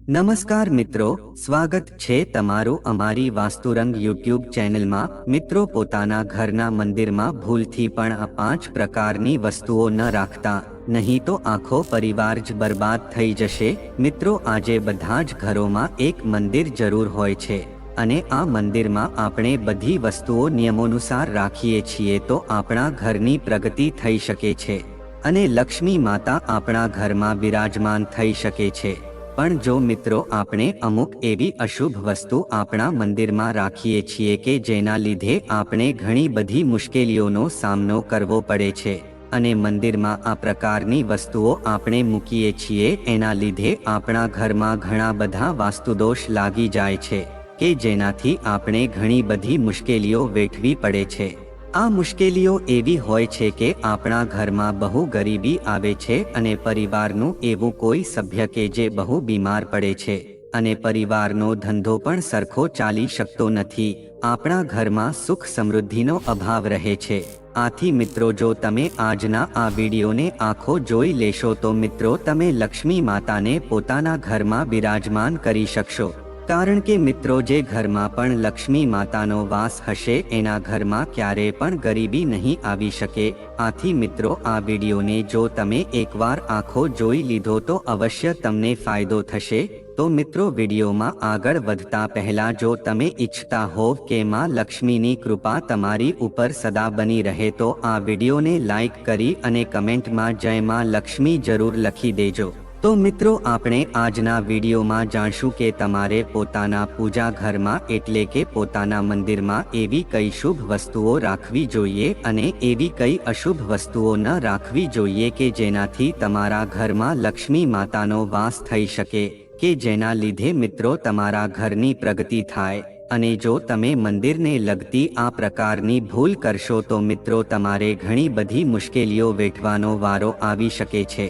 નમસ્કાર મિત્રો, સ્વાગત છે તમારું અમારી વાસ્તુરંગ યુટ્યુબ ચેનલમાં। મિત્રો, પોતાના ઘરના મંદિરમાં ભૂલથી પણ આ 5 પ્રકારની વસ્તુઓ ન રાખતા, નહીં તો આખો પરિવાર જ બરબાદ થઈ જશે। મિત્રો, આજે બધા જ ઘરોમાં એક મંદિર જરૂર હોય છે અને આ મંદિરમાં આપણે બધી વસ્તુઓ નિયમોનુસાર રાખીએ છીએ તો આપણા ઘરની પ્રગતિ થઈ શકે છે અને લક્ષ્મી માતા આપણા ઘરમાં બિરાજમાન થઈ શકે છે। પણ જો મિત્રો આપણે અમુક એવી અશુભ વસ્તુ આપણા મંદિરમાં રાખીએ છીએ કે જેના લીધે આપણે ઘણી બધી મુશ્કેલીઓનો સામનો કરવો પડે છે અને મંદિરમાં આ પ્રકારની વસ્તુઓ આપણે મૂકીએ છીએ એના લીધે આપણા ઘરમાં ઘણા બધા વાસ્તુદોષ લાગી જાય છે કે જેનાથી આપણે ઘણી બધી મુશ્કેલીઓ વેઠવી પડે છે। આ મુશ્કેલીઓ એવી હોય છે કે આપણા ઘરમાં બહુ ગરીબી આવે છે અને પરિવારનું એવું કોઈ સભ્ય કે જે બહુ બીમાર પડે છે અને પરિવારનો ધંધો પણ સરખો ચાલી શકતો નથી। આપણા ઘરમાં સુખ સમૃદ્ધિનો અભાવ રહે છે। આથી મિત્રો, જો તમે આજના આ વિડીયોને આખો જોઈ લેશો તો મિત્રો તમે લક્ષ્મી માતાને પોતાના ઘરમાં બિરાજમાન કરી શકશો। કારણ કે મિત્રો, જે ઘરમાં પણ લક્ષ્મી માતાનો વાસ હશે એના ઘરમાં ક્યારે પણ ગરીબી નહીં આવી શકે। આથી મિત્રો, આ વિડીયોને જો તમે એકવાર આખો જોઈ લીધો તો અવશ્ય તમને ફાયદો થશે। તો મિત્રો, વિડીયોમાં આગળ વધતા પહેલા જો તમે ઈચ્છતા હોવ કે માં લક્ષ્મીની કૃપા તમારી ઉપર સદા બની રહે તો આ વિડીયોને લાઈક કરી અને કમેન્ટમાં જય માં લક્ષ્મી જરૂર લખી દેજો। તો મિત્રો, આપણે આજના વિડીયોમાં જાણશું કે તમારે પોતાના પૂજા ઘરમાં એટલે કે પોતાના મંદિરમાં એવી કઈ શુભ વસ્તુઓ રાખવી જોઈએ અને એવી કઈ અશુભ વસ્તુઓ ન રાખવી જોઈએ કે જેનાથી તમારા ઘરમાં લક્ષ્મી માતાનો વાસ થઈ શકે કે જેના લીધે મિત્રો તમારા ઘરની પ્રગતિ થાય। અને જો તમે મંદિરને લગતી આ પ્રકારની ભૂલ કરશો તો મિત્રો તમારે ઘણી બધી મુશ્કેલીઓ વેઠવાનો વારો આવી શકે છે।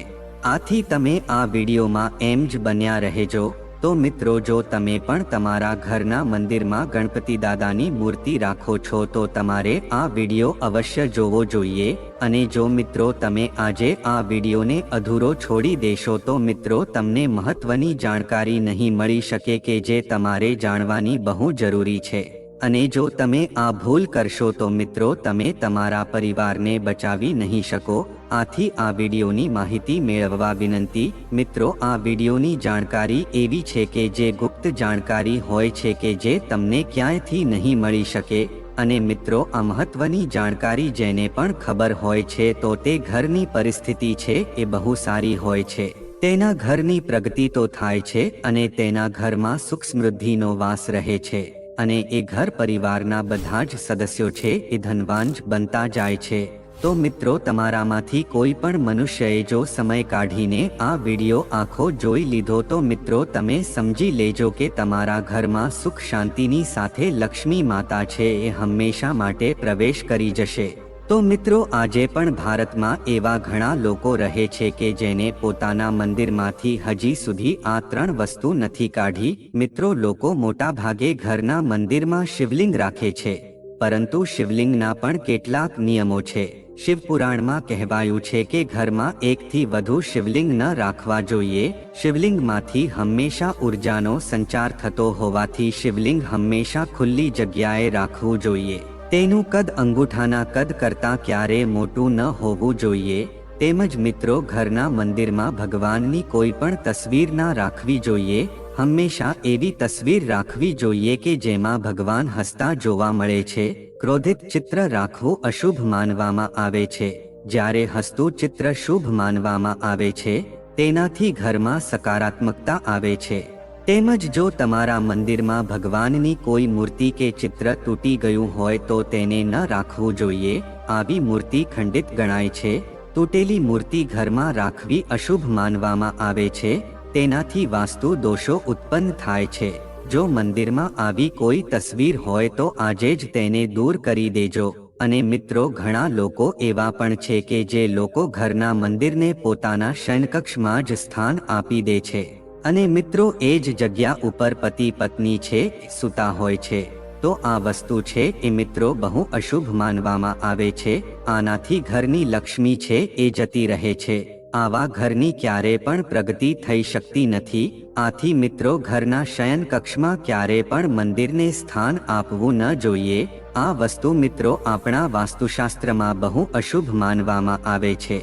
આથી તમે આ વિડીયોમાં એમ જ બન્યા રહેજો। તો મિત્રો, જો તમે પણ તમારા ઘરના મંદિરમાં ગણપતિ દાદાની મૂર્તિ રાખો છો તો તમારે આ વિડીયો અવશ્ય જોવો જોઈએ। અને જો મિત્રો તમે આજે આ વિડીયોને અધૂરો છોડી દેશો તો મિત્રો તમને મહત્વની જાણકારી નહીં મળી શકે કે જે તમારે જાણવાની બહુ જરૂરી છે। અને જો તમે આ ભૂલ કરશો તો મિત્રો તમે તમારા પરિવારને બચાવી નહીં શકો। આથી આ વિડીયોની માહિતી મેળવવા વિનંતી। મિત્રો, આ વિડીયોની જાણકારી એવી છે કે જે ગુપ્ત જાણકારી હોય છે કે જે તમને ક્યાંયથી નહીં મળી શકે। અને મિત્રો, આ મહત્વની જાણકારી જેને પણ ખબર હોય છે તો તે ઘરની પરિસ્થિતિ છે એ બહુ સારી હોય છે, તેના ઘરની પ્રગતિ તો થાય છે અને તેના ઘરમાં સુખ સમૃદ્ધિનો વાસ રહે છે અને એ ઘર પરિવારના બધા જ સદસ્યો છે એ ધનવાન જ બનતા જાય છે। તો મિત્રો, તમારામાંથી કોઈ પણ મનુષ્યએ જો સમય કાઢીને આ વિડીયો આખો જોઈ લીધો તો મિત્રો તમે સમજી લેજો કે તમારા ઘરમાં સુખ શાંતિની સાથે લક્ષ્મી માતા છે એ હંમેશા માટે પ્રવેશ કરી જશે। તો મિત્રો, આજે પણ ભારતમાં એવા ઘણા લોકો રહે છે કે જેને પોતાના મંદિરમાંથી હજી સુધી આ 3 વસ્તુ નથી કાઢી। મિત્રો, લોકો મોટા ભાગે ઘરના મંદિરમાં શિવલિંગ રાખે છે, પરંતુ શિવલિંગના પણ કેટલાક નિયમો છે। શિવપુરાણમાં કહેવાયું છે કે ઘરમાં એકથી વધુ શિવલિંગ ન રાખવા જોઈએ। શિવલિંગમાંથી હંમેશા ઉર્જાનો સંચાર થતો હોવાથી શિવલિંગ હંમેશા ખુલ્લી જગ્યાએ રાખવું જોઈએ। તેનું કદ અંગૂઠાના કદ કરતાં ક્યારેય મોટું ન હોવું જોઈએ। તેમજ મિત્રો, ઘરના મંદિરમાં ભગવાનની કોઈ પણ તસવીર ના રાખવી જોઈએ। હંમેશા એવી તસવીર રાખવી જોઈએ કે જેમાં ભગવાન હસતા જોવા મળે છે। ક્રોધિત ચિત્ર રાખવું અશુભ માનવામાં આવે છે, જ્યારે હસતું ચિત્ર શુભ માનવામાં આવે છે। તેનાથી ઘરમાં સકારાત્મકતા આવે છે। તેમજ જો તમારા મંદિરમાં ભગવાનની કોઈ મૂર્તિ કે ચિત્ર તૂટી ગયું હોય તો તેને ન રાખવું જોઈએ। આવી મૂર્તિ ખંડિત ગણાય છે। તૂટેલી મૂર્તિ ઘરમાં રાખવી અશુભ માનવામાં આવે છે। તેનાથી વાસ્તુ દોષો ઉત્પન્ન થાય છે। જો મંદિરમાં આવી કોઈ તસવીર હોય તો આજે જ તેને દૂર કરી દેજો। અને મિત્રો, ઘણા લોકો એવા પણ છે કે જે લોકો ઘરના મંદિરને પોતાના શયનકક્ષમાં જ સ્થાન આપી દે છે અને મિત્રો એ જ જગ્યા ઉપર પતિ પત્ની છે સૂતા હોય છે। તો આ વસ્તુ છે એ મિત્રો બહુ અશુભ માનવામાં આવે છે। આનાથી ઘરની લક્ષ્મી છે એ જતી રહે છે। આવા ઘરની ક્યારે પણ પ્રગતિ થઈ શકતી નથી। આથી મિત્રો ઘરના શયન કક્ષમાં ક્યારે પણ મંદિરને સ્થાન આપવું ન જોઈએ. આ વસ્તુ મિત્રો આપણા વાસ્તુશાસ્ત્રમાં બહુ અશુભ માનવામાં આવે છે.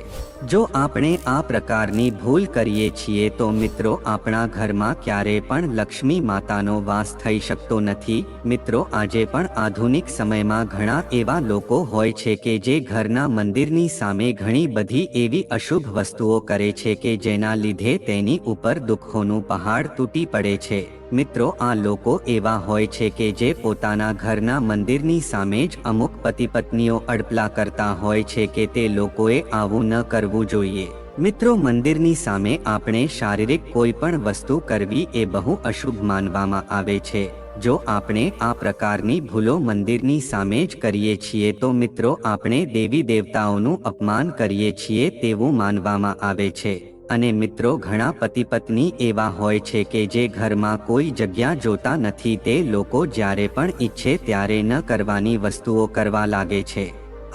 જો આપણે આ પ્રકારની ભૂલ કરીએ છીએ તો મિત્રો આપણા ઘરમાં ક્યારે પણ લક્ષ્મી માતાનો વાસ થઈ શકતો નથી. મિત્રો આજે પણ આધુનિક સમયમાં ઘણા એવા લોકો હોય છે કે જે ઘરના મંદિરની સામે ઘણી બધી એવી અશુભ વસ્તુઓ કરે છે કે જેના લીધે તેની ઉપર દુઃખોનું પહાડ તૂટી પડે છે. મિત્રો આ લોકો એવા હોય છે કે જે પોતાના ઘરના મંદિરની સામે જ અમુક પતિ પત્નીઓ અડપલા કરતા હોય છે કે તે લોકોએ આવું ન કરવું જોઈએ. મિત્રો મંદિરની સામે આપણે શારીરિક કોઈ પણ વસ્તુ કરવી એ બહુ અશુભ માનવામાં આવે છે. જો આપણે આ પ્રકારની ભૂલો મંદિરની સામે જ કરીએ છીએ તો મિત્રો આપણે દેવી દેવતાઓનું અપમાન કરીએ છીએ તેવું માનવામાં આવે છે. અને મિત્રો ઘણા પતિ પત્ની એવા હોય છે કે જે ઘરમાં કોઈ જગ્યા જોતા નથી તે લોકો જ્યારે પણ ઈચ્છે ત્યારે ન કરવાની વસ્તુઓ કરવા લાગે છે.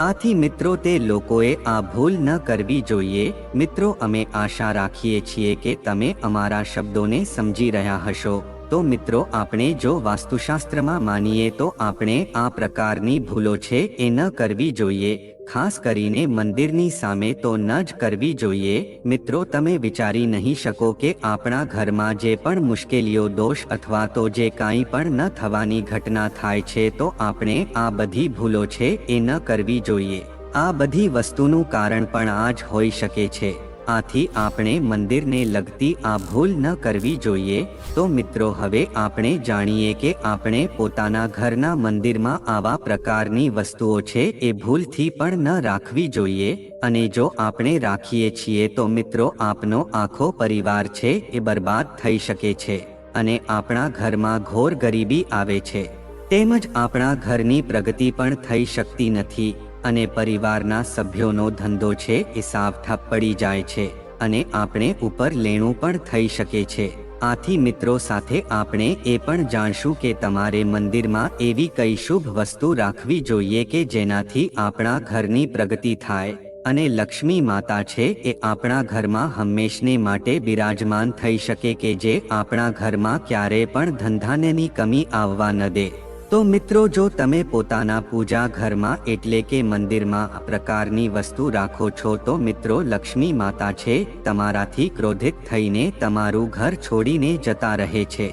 આથી મિત્રો તે લોકોએ આ ભૂલ ન કરવી જોઈએ. મિત્રો અમે આશા રાખીએ છીએ કે તમે અમારા શબ્દોને સમજી રહ્યા હશો. તો મિત્રો આપણે જો વાસ્તુશાસ્ત્રમાં માનીએ તો આપણે આ પ્રકારની ભૂલો છે એ ન કરવી જોઈએ. ખાસ કરીને મંદિરની સામે તો ન જ કરવી જોઈએ. મિત્રો તમે વિચારી નહીં શકો કે આપણા ઘરમાં જે પણ મુશ્કેલીઓ દોષ અથવા તો જે કાંઈ પણ ન થવાની ઘટના થાય છે તો આપણે આ બધી ભૂલો છે એ ન કરવી જોઈએ. આ બધી વસ્તુનું કારણ પણ આ જ હોઈ શકે છે. આથી આપણે મંદિરને લગતી આ ભૂલ ન કરવી જોઈએ. તો મિત્રો હવે આપણે જાણીએ કે આપણે પોતાના ઘરના મંદિરમાં આવા પ્રકારની વસ્તુઓ છે એ ભૂલથી પણ ન રાખવી જોઈએ. અને જો આપણે રાખીએ છીએ તો મિત્રો આપનો આખો પરિવાર છે એ બરબાદ થઈ શકે છે અને આપણા ઘરમાં ઘોર ગરીબી આવે છે. તેમજ આપણા ઘરની પ્રગતિ પણ થઈ શકતી નથી અને પરિવારના સભ્યોનો ધંધો છે એ સાવ ઠપ પડી જાય છે અને આપણે ઉપર લેણું પણ થઈ શકે છે. આથી મિત્રો સાથે આપણે એ પણ જાણશું કે તમારે મંદિરમાં એવી કઈ શુભ વસ્તુ રાખવી જોઈએ કે જેનાથી આપણા ઘરની પ્રગતિ થાય અને લક્ષ્મી માતા છે એ આપણા ઘરમાં હંમેશને માટે બિરાજમાન થઈ શકે કે જે આપણા ઘરમાં ક્યારે પણ ધંધાની કમી આવવા ન દે. તો મિત્રો જો તમે પોતાના પૂજા ઘરમાં એટલે કે મંદિરમાં આ પ્રકારની વસ્તુ રાખો છો તો મિત્રો લક્ષ્મી માતા છે તમારાથી ક્રોધિત થઈને તમારું ઘર છોડીને જતા રહે છે.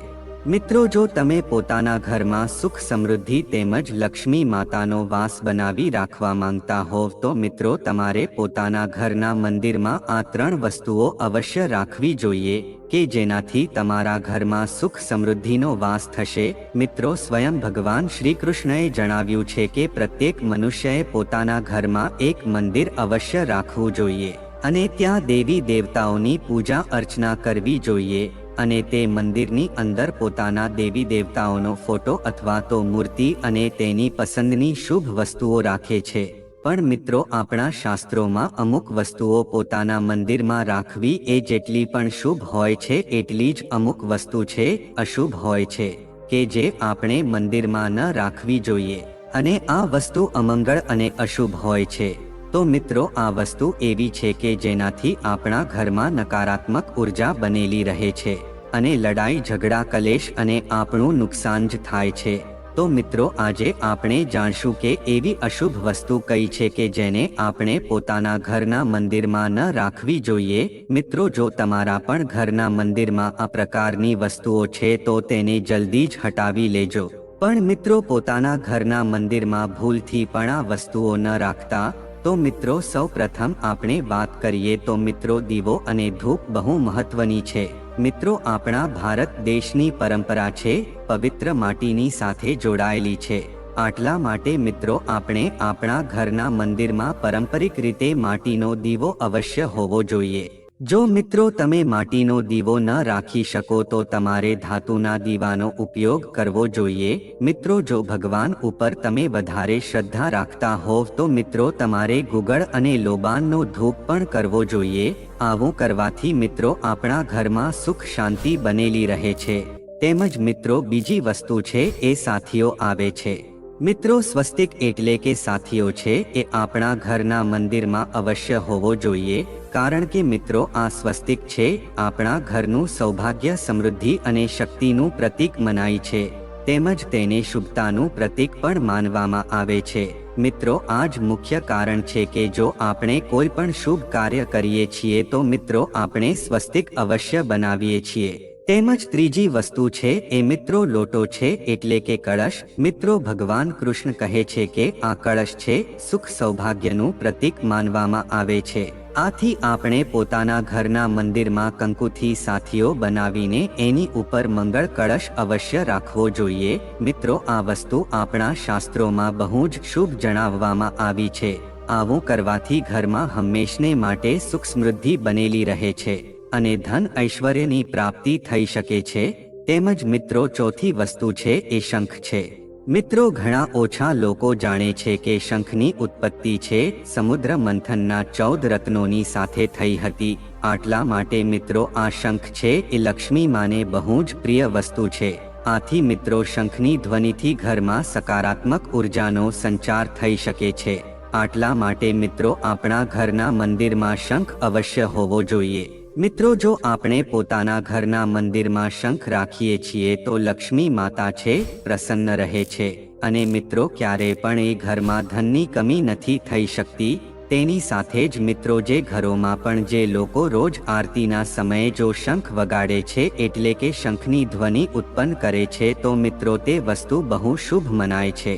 મિત્રો જો તમે પોતાના ઘરમાં સુખ સમૃદ્ધિ તેમજ લક્ષ્મી માતાનો વાસ બનાવી રાખવા માંગતા હોવ તો મિત્રો તમારે પોતાના ઘરના મંદિરમાં આ 3 વસ્તુઓ અવશ્ય રાખવી જોઈએ કે જેનાથી તમારા ઘરમાં સુખ સમૃદ્ધિનો વાસ થશે. મિત્રો સ્વયં ભગવાન શ્રી કૃષ્ણએ જણાવ્યું છે કે પ્રત્યેક મનુષ્યએ પોતાના ઘરમાં એક મંદિર અવશ્ય રાખવું જોઈએ અને ત્યાં દેવી દેવતાઓની પૂજા અર્ચના કરવી જોઈએ અને તે મંદિરની અંદર પોતાના દેવી દેવતાઓનો ફોટો અથવા તો મૂર્તિ અને તેની પસંદની શુભ વસ્તુઓ રાખે છે. પણ મિત્રો આપણા શાસ્ત્રોમાં અમુક વસ્તુઓ પોતાના મંદિરમાં રાખવી એ જેટલી પણ શુભ હોય છે એટલી જ અમુક વસ્તુ છે અશુભ હોય છે કે જે આપણે મંદિરમાં ન રાખવી જોઈએ અને આ વસ્તુ અમંગળ અને અશુભ હોય છે. તો મિત્રો આ વસ્તુ એવી છે કે જેનાથી આપણા ઘરમાં નકારાત્મક ઉર્જા બનેલી રહે છે અને લડાઈ ઝઘડા કલેશ અને આપણું નુકસાન જ થાય છે. તો મિત્રો આજે આપણે જાણશું કે એવી અશુભ વસ્તુ કઈ છે કે જેને આપણે પોતાના ઘરના મંદિરમાં ન રાખવી જોઈએ. મિત્રો જો તમારા પણ ઘરના મંદિરમાં આ પ્રકારની વસ્તુઓ છે તો તેને જલ્દી જ હટાવી લેજો. પણ મિત્રો પોતાના ઘરના મંદિરમાં ભૂલથી પણ આ વસ્તુઓ ન રાખતા. તો મિત્રો સૌ પ્રથમ આપણે વાત કરીએ તો મિત્રો દીવો અને ધૂપ બહુ મહત્વની છે. મિત્રો આપણા ભારત દેશની પરંપરા છે પવિત્ર માટીની સાથે જોડાયેલી છે. આટલા માટે મિત્રો આપણે આપણા ઘરના મંદિરમાં પારંપરિક રીતે માટીનો દીવો અવશ્ય હોવો જોઈએ. જો મિત્રો તમે માટીનો દીવો ન રાખી શકો તો તમારે ધાતુના દીવાનો ઉપયોગ કરવો જોઈએ. મિત્રો જો ભગવાન ઉપર તમે વધારે શ્રદ્ધા રાખતા હોવ તો મિત્રો તમારે ગુગળ અને લોબાનનો ધૂપ પણ કરવો જોઈએ. આવું કરવાથી મિત્રો આપણા ઘરમાં સુખ શાંતિ બનેલી રહે છે. તેમજ મિત્રો બીજી વસ્તુ છે એ સાથીઓ આવે છે. મિત્રો, સ્વસ્તિક એટલે કે સાથીઓ છે એ આપણા ઘરના મંદિરમાં અવશ્ય હોવો જોઈએ, કારણ કે મિત્રો આ સ્વસ્તિક છે આપણા ઘરનું સૌભાગ્ય, સમૃદ્ધિ અને શક્તિનું પ્રતીક મનાય છે, તેમજ તેને શુભતાનું પ્રતીક પણ માનવામાં આવે છે. મિત્રો, આ જ મુખ્ય કારણ છે કે જો આપણે કોઈ પણ શુભ કાર્ય કરીએ છીએ તો મિત્રો આપણે સ્વસ્તિક અવશ્ય બનાવીએ છીએ. તેમજ ત્રીજી વસ્તુ છે એ મિત્રો લોટો છે એટલે કે કળશ. મિત્રો, ભગવાન કૃષ્ણ કહે છે કે આ કળશ છે સુખ સૌભાગ્યનું પ્રતીક માનવામાં આવે છે. આથી આપણે પોતાના ઘરના મંદિરમાં કંકુથી સાથીઓ બનાવીને એની ઉપર મંગળ કળશ અવશ્ય રાખવો જોઈએ. મિત્રો, આ વસ્તુ આપણા શાસ્ત્રોમાં બહુ જ શુભ જણાવવામાં આવી છે. આવું કરવાથી ઘરમાં હંમેશને માટે સુખ સમૃદ્ધિ બનેલી રહે છે અને ધન ઐશ્વર્યની પ્રાપ્તિ થઈ શકે છે. તેમજ મિત્રો ચોથી વસ્તુ છે એ શંખ છે. મિત્રો, ઘણા ઓછા લોકો જાણે છે કે શંખની ઉત્પત્તિ છે સમુદ્ર મંથનના 14 રત્નોની સાથે થઈ હતી. આટલા માટે મિત્રો આ શંખ છે એ લક્ષ્મી માને બહુ જ પ્રિય વસ્તુ છે. આથી મિત્રો શંખની ધ્વનિથી ઘરમાં સકારાત્મક ઉર્જાનો સંચાર થઈ શકે છે. આટલા માટે મિત્રો આપણા ઘરના મંદિરમાં શંખ અવશ્ય હોવો જોઈએ. મિત્રો, જો આપણે પોતાના ઘરના મંદિરમાં શંખ રાખીએ છીએ તો લક્ષ્મી માતા છે પ્રસન્ન રહે છે અને મિત્રો ક્યારે પણ એ ઘરમાં ધનની કમી નથી થઈ શકતી. તેની સાથે જ મિત્રો જે ઘરોમાં પણ જે લોકો રોજ આરતીના સમયે જો શંખ વગાડે છે એટલે કે શંખની ધ્વનિ ઉત્પન્ન કરે છે તો મિત્રો તે વસ્તુ બહુ શુભ મનાય છે.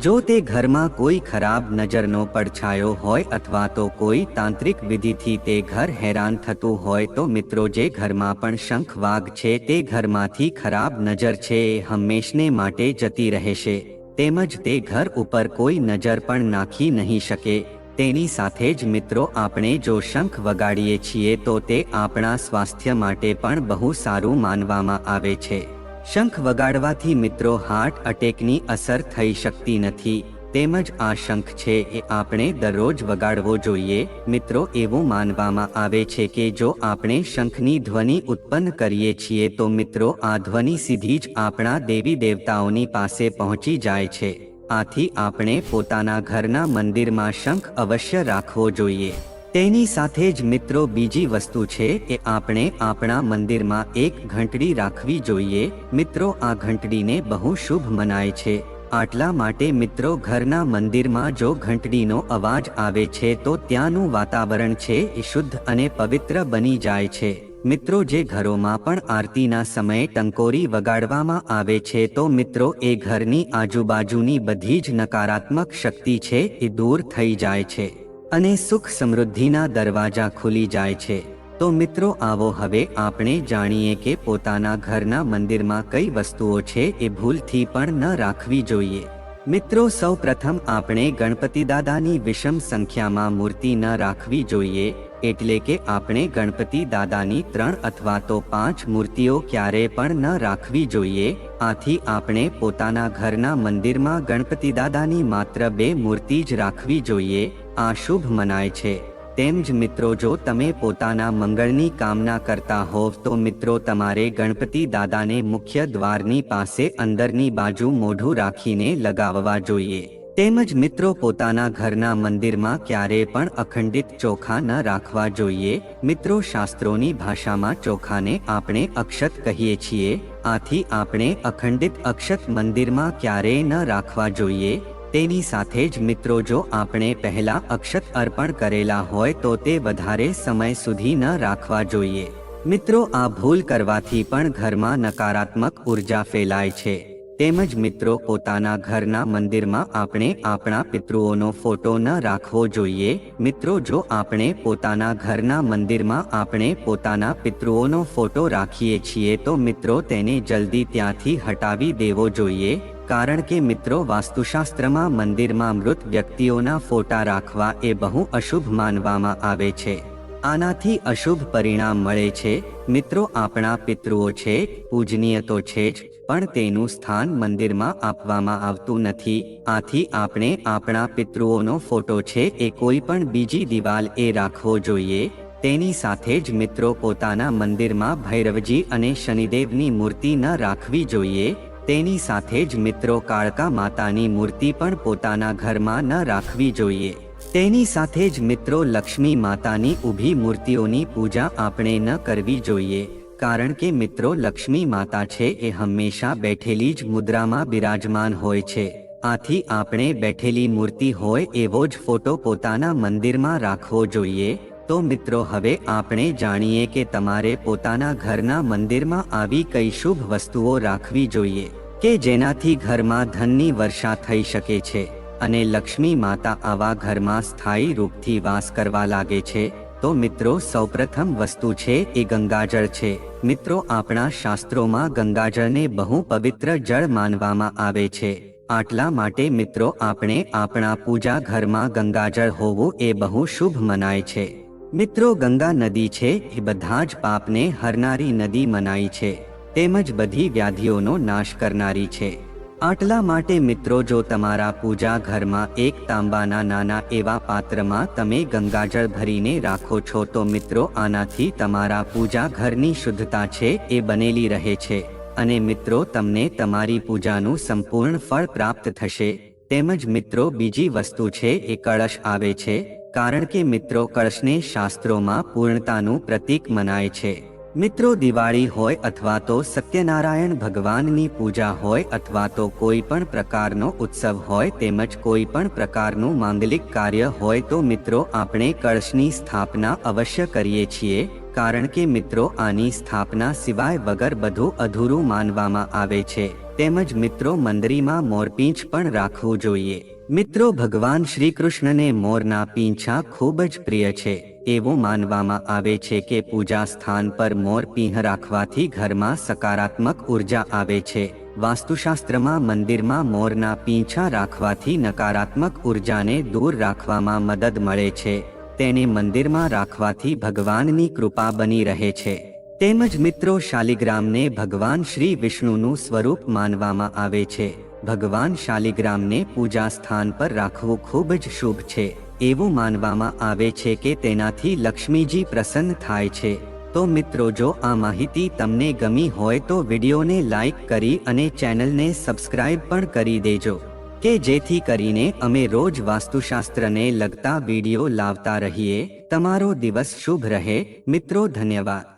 જો તે ઘરમાં કોઈ ખરાબ નજરનો પડછાયો હોય અથવા તો કોઈ તાંત્રિક વિધિથી તે ઘર હેરાન થતું હોય તો મિત્રો જે ઘરમાં પણ શંખ વાગ છે તે ઘરમાંથી ખરાબ નજર છે એ હંમેશને માટે જતી રહેશે. તેમજ તે ઘર ઉપર કોઈ નજર પણ નાખી નહીં શકે. તેની સાથે જ મિત્રો આપણે જો શંખ વગાડીએ છીએ તો તે આપણા સ્વાસ્થ્ય માટે પણ બહુ સારું માનવામાં આવે છે. શંખ વગાડવાથી મિત્રો હાર્ટ અટેકની અસર થઈ શકતી નથી. તેમજ આ શંખ છે એ આપણે દરરોજ વગાડવો જોઈએ. મિત્રો, એવું માનવામાં આવે છે કે જો આપણે શંખની ધ્વનિ ઉત્પન્ન કરીએ છીએ તો મિત્રો આ ધ્વનિ સીધી જ આપણા દેવી દેવતાઓની પાસે પહોંચી જાય છે. આથી આપણે પોતાના ઘરના મંદિરમાં શંખ અવશ્ય રાખવો જોઈએ. તેની સાથે જ મિત્રો બીજી વસ્તુ છે એ આપણે આપણા મંદિરમાં એક ઘંટડી રાખવી જોઈએ. મિત્રો, આ ઘંટડીને બહુ શુભ મનાય છે. આટલા માટે મિત્રો ઘરના મંદિરમાં જો ઘંટડીનો અવાજ આવે છે તો ત્યાંનું વાતાવરણ છે એ શુદ્ધ અને પવિત્ર બની જાય છે. મિત્રો, જે ઘરોમાં પણ આરતીના સમયે ટંકોરી વગાડવામાં આવે છે તો મિત્રો એ ઘરની આજુબાજુની બધી જ નકારાત્મક શક્તિ છે એ દૂર થઈ જાય છે અને સુખ સમૃદ્ધિના દરવાજા ખુલી જાય છે. તો મિત્રો આવો હવે આપણે જાણીએ કે પોતાના ઘરના મંદિરમાં કઈ વસ્તુઓ છે એ ભૂલથી પણ ન રાખવી જોઈએ. મિત્રો, સૌ પ્રથમ આપણે ગણપતિ દાદાની વિષમ સંખ્યામાં મૂર્તિ ન રાખવી જોઈએ. એટલે કે આપણે ગણપતિ દાદાની 3 અથવા તો 5 મૂર્તિઓ ક્યારે પણ ન રાખવી જોઈએ. આથી આપણે પોતાના ઘરના મંદિરમાં ગણપતિ દાદાની માત્ર 2 મૂર્તિ જ રાખવી જોઈએ. આ શુભ મનાય છે. તેમ જ મિત્રો જો તમે પોતાના મંગળની કામના કરતા હોવ તો મિત્રો તમારે ગણપતિ દાદાને મુખ્ય દ્વારની પાસે અંદરની બાજુ મોઢું રાખીને લગાવવા જોઈએ. તેમજ મિત્રો પોતાના ઘરના મંદિરમાં ક્યારે પણ અખંડિત ચોખા ન રાખવા જોઈએ. મિત્રો, શાસ્ત્રોની ભાષામાં ચોખાને આપણે અક્ષત કહીએ છીએ. આથી આપણે અખંડિત અક્ષત મંદિરમાં ક્યારેય ન રાખવા જોઈએ. તેની સાથે જ મિત્રો જો આપણે પહેલા અક્ષત અર્પણ કરેલા હોય તો તે વધારે સમય સુધી ન રાખવા જોઈએ. મિત્રો, આ ભૂલ કરવાથી પણ ઘરમાં નકારાત્મક ઉર્જા ફેલાય છે. તેમજ મિત્રો પોતાના ઘરના મંદિરમાં આપણે આપણા પિતૃઓનો ફોટો ન રાખવો જોઈએ. મિત્રો, જો આપણે પોતાના ઘરના મંદિરમાં આપણે પોતાના પિતૃઓનો ફોટો રાખીએ છીએ તો મિત્રો તેને જલ્દી ત્યાંથી હટાવી દેવો જોઈએ. કારણ કે મિત્રો વાસ્તુશાસ્ત્રમાં મંદિરમાં મૃત વ્યક્તિઓના ફોટા રાખવા એ બહુ અશુભ માનવામાં આવે છે. આનાથી અશુભ પરિણામ મળે છે. મિત્રો, આપણા પિતૃઓ છે પૂજનીય તો છે જ, પણ તેનું સ્થાન મંદિરમાં આપવામાં આવતું નથી. આથી આપણે આપણા પિતૃઓનો ફોટો છે એ કોઈ પણ બીજી દિવાલ એ રાખવો જોઈએ. તેની સાથે જ મિત્રો પોતાના મંદિરમાં ભૈરવજી અને શનિદેવની મૂર્તિ ન રાખવી જોઈએ. તેની સાથે જ મિત્રો કાળકા માતાની મૂર્તિ પણ પોતાના ઘરમાં ન રાખવી જોઈએ. તેની સાથે જ મિત્રો લક્ષ્મી માતાની ઊભી મૂર્તિઓની પૂજા આપણે ન કરવી જોઈએ, કારણ કે મિત્રો લક્ષ્મી માતા છે એ હંમેશા બેઠેલી જ મુદ્રામાં બિરાજમાન હોય છે. આથી આપણે બેઠેલી મૂર્તિ હોય એવો જ ફોટો પોતાના મંદિરમાં રાખવો જોઈએ. તો મિત્રો હવે આપણે જાણીએ કે તમારે પોતાના ઘરના મંદિરમાં આવી કઈ શુભ વસ્તુઓ રાખવી જોઈએ કે જેનાથી ઘરમાં ધનની વર્ષા થઈ શકે છે અને લક્ષ્મી માતા આવા ઘરમાં સ્થાયી રૂપથી વાસ કરવા લાગે છે. તો મિત્રો સૌપ્રથમ વસ્તુ છે એ ગંગાજળ છે. મિત્રો આપણા શાસ્ત્રોમાં ગંગાજળને બહુ પવિત્ર જળ માનવામાં આવે છે. આટલા માટે મિત્રો આપણે આપણા પૂજા ઘરમાં ગંગાજળ હોવું એ બહુ શુભ મનાય છે. મિત્રો ગંગા નદી છે એ બધા જ પાપને હરનારી નદી મનાઈ છે, તેમજ બધી વ્યાધિઓનો નાશ કરનારી છે. આટલા માટે મિત્રો જો તમારા પૂજા ઘરમાં એક તાંબાના નાના એવા પાત્રમાં તમે ગંગાજળ ભરીને રાખો છો તો મિત્રો આનાથી તમારા પૂજા ઘરની શુદ્ધતા છે એ બનેલી રહે છે અને મિત્રો તમને તમારી પૂજાનું સંપૂર્ણ ફળ પ્રાપ્ત થશે. તેમજ મિત્રો બીજી વસ્તુ છે એ કળશ આવે છે, કારણ કે મિત્રો કળશને શાસ્ત્રોમાં પૂર્ણતાનું પ્રતીક મનાય છે. મિત્રો દિવાળી હોય અથવા તો સત્યનારાયણ ભગવાનની પૂજા હોય અથવા તો કોઈ પણ પ્રકારનો ઉત્સવ હોય તેમજ કોઈ પણ પ્રકારનું માંગલિક કાર્ય હોય તો મિત્રો આપણે કળશની સ્થાપના અવશ્ય કરીએ છીએ, કારણ કે મિત્રો આની સ્થાપના સિવાય વગર બધું અધૂરું માનવામાં આવે છે. તેમજ મિત્રો મંદિરમાં મોરપીંછ પણ રાખવું જોઈએ. મિત્રો ભગવાન શ્રી કૃષ્ણને મોરના પીંછા ખૂબ જ પ્રિય છે. એવું માનવામાં આવે છે કે પૂજા સ્થાન પર મોર પીંછ રાખવાથી ઘરમાં સકારાત્મક ઉર્જા આવે છે. વાસ્તુશાસ્ત્રમાં મંદિરમાં મોરના પીંછા રાખવાથી નકારાત્મક ઉર્જાને દૂર રાખવામાં મદદ મળે છે. તેને મંદિરમાં રાખવાથી ભગવાનની કૃપા બની રહે છે. તેમજ મિત્રો શાલિગ્રામને ભગવાન શ્રી વિષ્ણુનું સ્વરૂપ માનવામાં આવે છે. ભગવાન શાલિગ્રામને પૂજા સ્થાન પર રાખવું ખૂબ જ શુભ છે. એવું માનવામાં આવે છે કે તેનાથી લક્ષ્મીજી પ્રસન્ન થાય છે. તો મિત્રો જો આ માહિતી તમને ગમી હોય તો વિડીયોને લાઈક કરી અને ચેનલને સબસ્ક્રાઇબ પણ કરી દેજો, કે જેથી કરીને અમે રોજ વાસ્તુશાસ્ત્રને લગતા વિડીયો લાવતા રહીએ. તમારો દિવસ શુભ રહે. મિત્રો ધન્યવાદ.